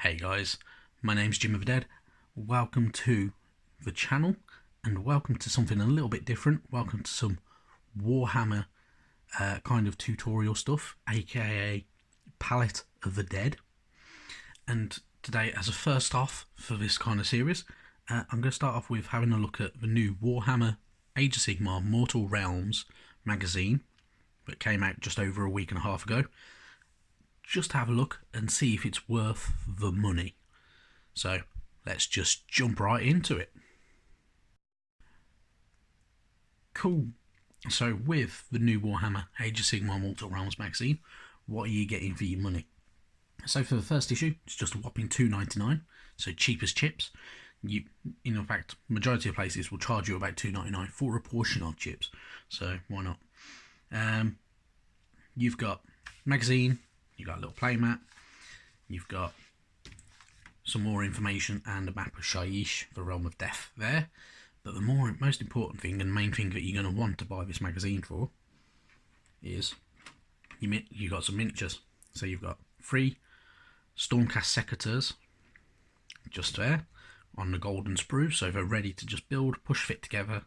Hey guys, my name's Jim of the Dead. Welcome to the channel and welcome to something a little bit different. Welcome to some Warhammer kind of tutorial stuff, aka Palette of the Dead. And today, as a first off for this kind of series, I'm going to start off with having a look at the new Warhammer Age of Sigmar Mortal Realms magazine that came out just over a week and a half ago. Just have a look and see if it's worth the money. So let's just jump right into it. Cool. So with the new Warhammer Age of Sigmar Mortal Realms magazine, what are you getting for your money? So for the first issue, it's just a whopping $2.99, so cheap as chips. In fact, majority of places will charge you about $2.99 for a portion of chips, so why not? You've got magazine. You've got a little playmat, you've got some more information and a map of Shaiish, the Realm of Death there. But the most important thing and main thing that you're going to want to buy this magazine for is you've got some miniatures. So you've got 3 Stormcast Secateurs just there on the golden sprue, so they're ready to just build, push fit together,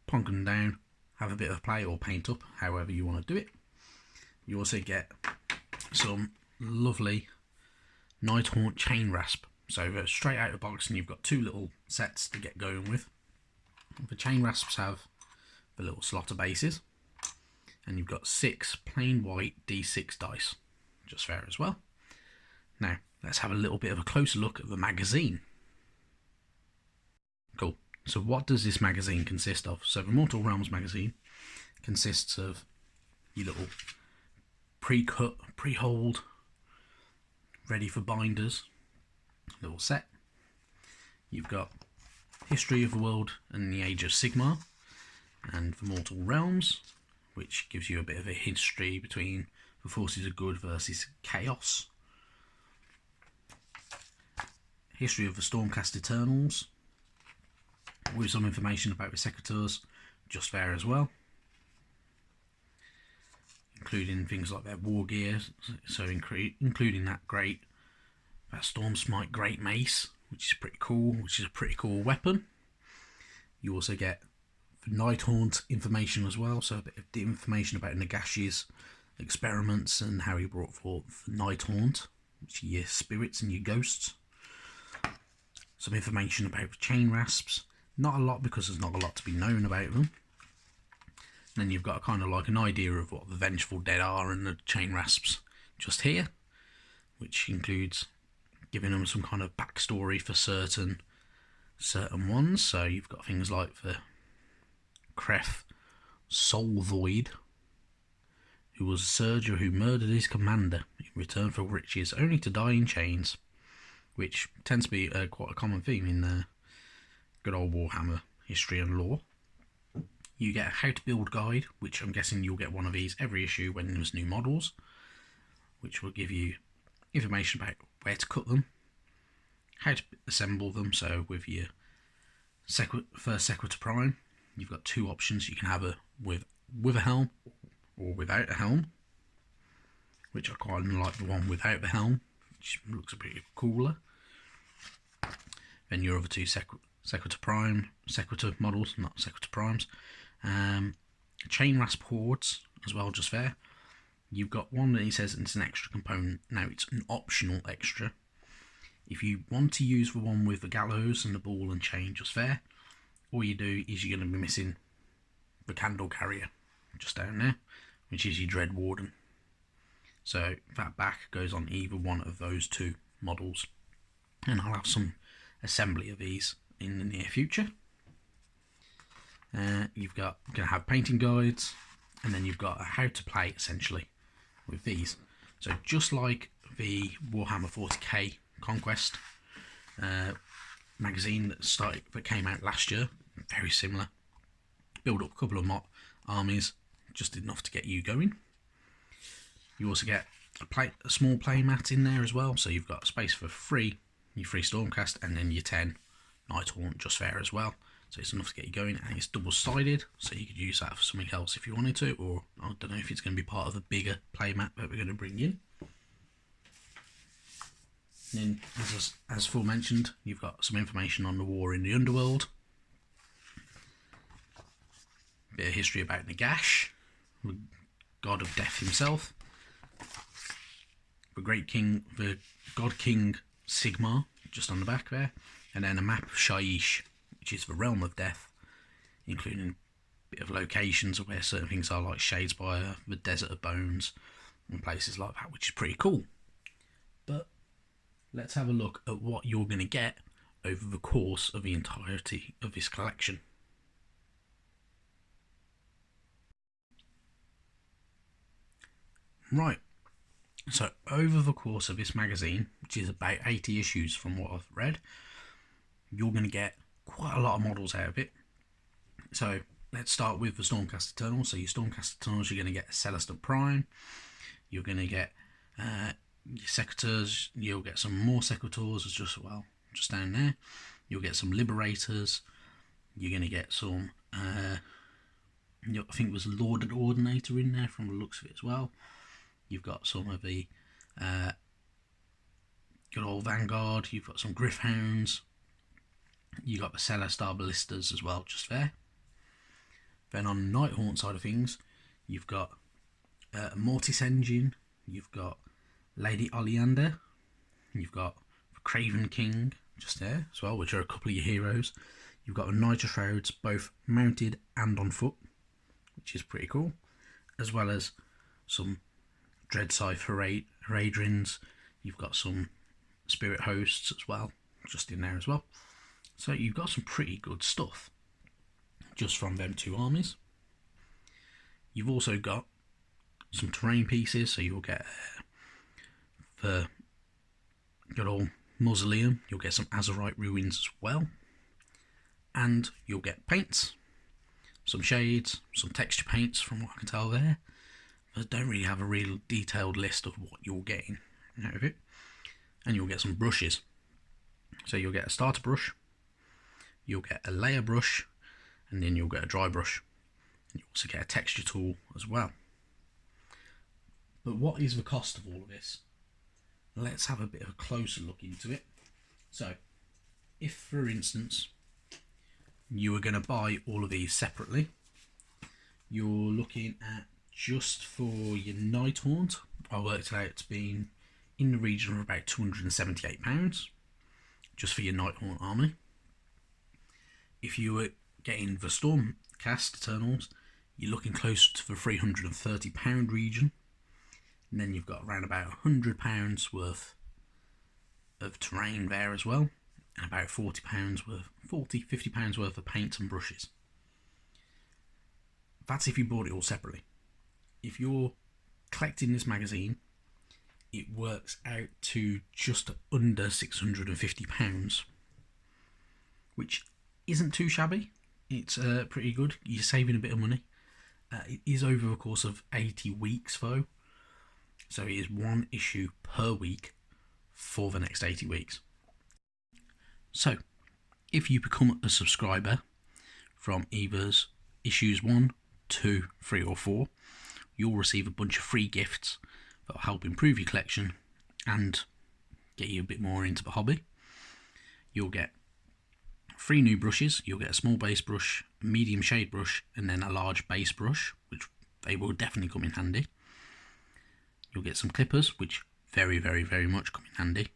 plonk them down, have a bit of play or paint up, however you want to do it. You also get some lovely Nighthaunt chain rasp. So they're straight out of the box and you've got 2 little sets to get going with. The chain rasps have the little slotter bases and you've got 6 plain white D6 dice just there as well. Now let's have a little bit of a closer look at the magazine. Cool. So what does this magazine consist of? So the Mortal Realms magazine consists of your little pre-cut, pre-hold, ready for binders little set. You've got History of the World and the Age of Sigmar and the Mortal Realms, which gives you a bit of a history between the forces of good versus chaos. History of the Stormcast Eternals with some information about the Secateurs just there as well, including things like their war gear, so including that Storm Smite Great Mace, which is pretty cool, which is a pretty cool weapon. You also get the Nighthaunt information as well, so a bit of information about Nagash's experiments and how he brought forth the Nighthaunt, which are your spirits and your ghosts. Some information about the chain rasps, not a lot because there's not a lot to be known about them. Then you've got kind of like an idea of what the Vengeful Dead are and the chain rasps just here, which includes giving them some kind of backstory for certain ones. So you've got things like the Kreth Soul Void, who was a surger who murdered his commander in return for riches, only to die in chains, which tends to be quite a common theme in good old Warhammer history and lore. You get a how to build guide, which I'm guessing you'll get one of these every issue when there's new models, which will give you information about where to cut them, how to assemble them. So with your first Sequitur Prime, you've got 2 options. You can have a with a helm or without a helm, which I quite like the one without the helm, which looks a bit cooler. Then your other 2 Sequitur models, not Sequitur Primes. Chain rasp hordes as well, just there. You've got one that he says it's an extra component. Now it's an optional extra. If you want to use the one with the gallows and the ball and chain just there, all you do is you're going to be missing the candle carrier just down there, which is your Dread Warden. So that back goes on either one of those 2 models, and I'll have some assembly of these in the near future. You're going to have painting guides, and then you've got a how to play essentially with these. So just like the Warhammer 40k Conquest magazine that came out last year, very similar. Build up a couple of armies, just enough to get you going. You also get a small play mat in there as well, so you've got space for your 3 Stormcast and then your 10 Nighthaunt just there as well. So it's enough to get you going, and it's double-sided, so you could use that for something else if you wanted to, or I don't know if it's going to be part of a bigger playmat that we're going to bring in. And then, as aforementioned, you've got some information on the war in the underworld. Bit of history about Nagash, the god of death himself. The god king Sigmar, just on the back there. And then a map of Shaiish, which is the realm of death, including a bit of locations of where certain things are, like Shadespire, the Desert of Bones, and places like that, which is pretty cool. But let's have a look at what you're going to get over the course of the entirety of this collection. Right, so over the course of this magazine, which is about 80 issues from what I've read, you're going to get quite a lot of models out of it. So let's start with the Stormcast Eternals. So your Stormcast Eternals, you're going to get a Celestin Prime, you're going to get your Secateurs, you'll get some more Secateurs as just down there. You'll get some Liberators, you're going to get some, I think it was Lord and Ordinator in there from the looks of it as well. You've got some of the good old Vanguard, you've got some Gryph-hounds, you've got the Celestar Ballistas as well, just there. Then on the Nighthaunt side of things, you've got Mortis Engine, you've got Lady Oleander, you've got the Craven King, just there as well, which are a couple of your heroes. You've got the Nitro Shrouds, both mounted and on foot, which is pretty cool, as well as some Dread Scythe Haradrins. You've got some Spirit Hosts as well, just in there as well. So you've got some pretty good stuff just from them two armies. You've also got some terrain pieces, so you'll get the good old Mausoleum, you'll get some Azerite Ruins as well, and you'll get paints, some shades, some texture paints from what I can tell there. I don't really have a real detailed list of what you're getting out of it. And you'll get some brushes. So you'll get a starter brush, you'll get a layer brush, and then you'll get a dry brush. And you also get a texture tool as well. But what is the cost of all of this? Let's have a bit of a closer look into it. So, if for instance, you were going to buy all of these separately, you're looking at, just for your Nighthaunt, I worked it out to being in the region of about £278, just for your Nighthaunt army. If you were getting the Stormcast Eternals, you're looking closer to the £330 region. And then you've got around about £100 worth of terrain there as well, and about £50 worth of paints and brushes. That's if you bought it all separately. If you're collecting this magazine, it works out to just under £650, which isn't too shabby. It's pretty good. You're saving a bit of money. It is over the course of 80 weeks though, so it is one issue per week for the next 80 weeks. So if you become a subscriber from either issues 1, 2, 3 or 4, you'll receive a bunch of free gifts that will help improve your collection and get you a bit more into the hobby. You'll get 3 new brushes. You'll get a small base brush, a medium shade brush, and then a large base brush, which they will definitely come in handy. You'll get some clippers, which very, very, very much come in handy.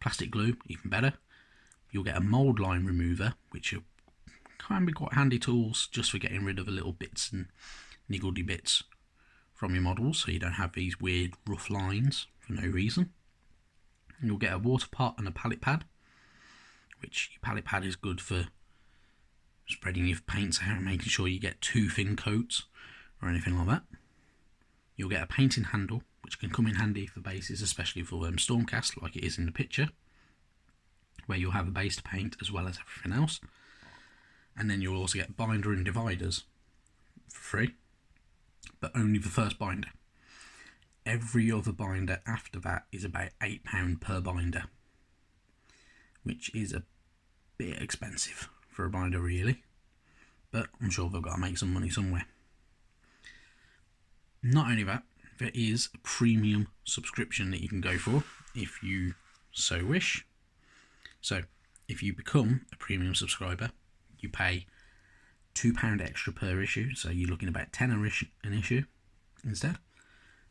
Plastic glue, even better. You'll get a mould line remover, which can be quite handy tools just for getting rid of the little bits and niggledy bits from your models, so you don't have these weird rough lines for no reason. And you'll get a water pot and a palette pad, which your palette pad is good for spreading your paints out and making sure you get too thin coats or anything like that. You'll get a painting handle, which can come in handy for bases, especially for Stormcast, like it is in the picture, where you'll have a base to paint as well as everything else. And then you'll also get binder and dividers for free, but only the first binder. Every other binder after that is about £8 per binder, which is a bit expensive for a binder really, but I'm sure they've got to make some money somewhere. Not only that, there is a premium subscription that you can go for if you so wish. So if you become a premium subscriber, you pay £2 extra per issue, so you're looking about £10 an issue instead,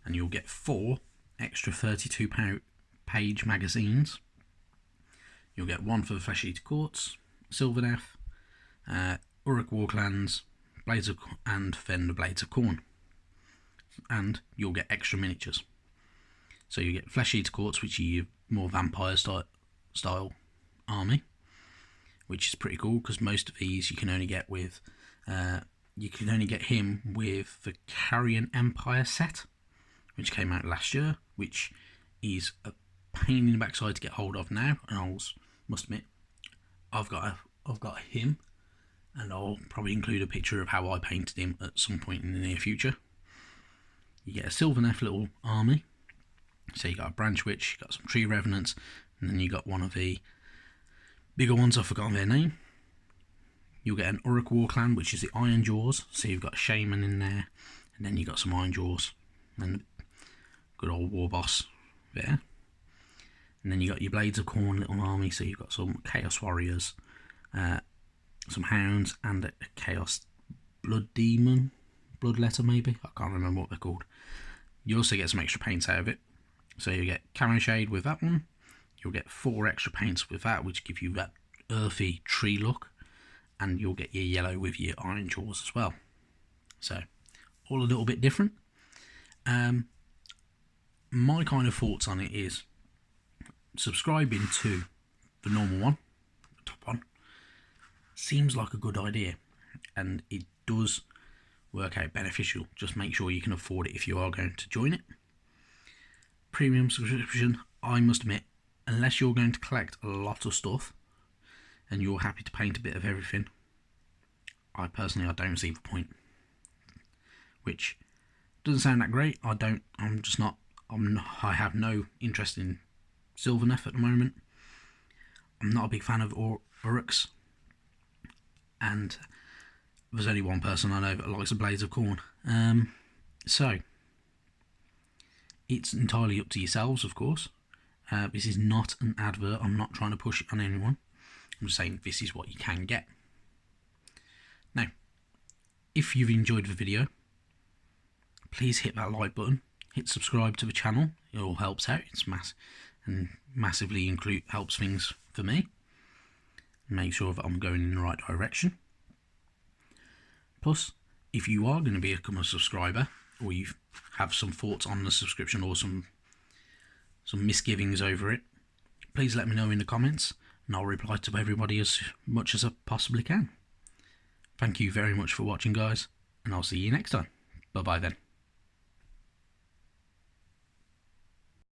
and you'll get 4 extra 32-page magazines. You'll get one for the Flesh Eater Courts, Sylvaneth, Uruk Warclans, and then the Blades of Khorne. And you'll get extra miniatures. So you get Flesh Eater Courts, which are your more vampire style army, which is pretty cool because most of these you can only get with him with the Carrion Empire set, which came out last year, which is a pain in the backside to get hold of now, and I must admit I've got him, and I'll probably include a picture of how I painted him at some point in the near future. You get a Sylvaneth little army, so you got a Branch Witch, you got some Tree Revenants, and then you got one of the bigger ones, I've forgotten their name. You'll get an Uruk Warclan, which is the Iron Jaws, so you've got a Shaman in there, and then you got some Iron Jaws, and good old War Boss there. And then you got your Blades of Khorne little army, so you've got some Chaos Warriors, some Hounds, and a Chaos Bloodletter maybe, I can't remember what they're called. You also get some extra paints out of it, so you get Camo Shade with that one. You'll get 4 extra paints with that, which give you that earthy tree look, and you'll get your yellow with your Iron Jaws as well. So all a little bit different. My kind of thoughts on it is subscribing to the normal one, the top one, seems like a good idea, and it does work out beneficial. Just make sure you can afford it if you are going to join it. Premium subscription, I must admit, unless you're going to collect a lot of stuff and you're happy to paint a bit of everything, I don't see the point. Which doesn't sound that great. I have no interest in Sylvaneth at the moment. I'm not a big fan of Uruks, and there's only one person I know that likes the Blades of Khorne. So it's entirely up to yourselves, of course. This is not an advert. I'm not trying to push it on anyone. I'm just saying this is what you can get. Now, if you've enjoyed the video, please hit that like button. Hit subscribe to the channel. It all helps out. It's massively helps things for me. Make sure that I'm going in the right direction. Plus, if you are going to become a subscriber, or you have some thoughts on the subscription or some misgivings over it, please let me know in the comments, and I'll reply to everybody as much as I possibly can. Thank you very much for watching, guys, and I'll see you next time. Bye bye then.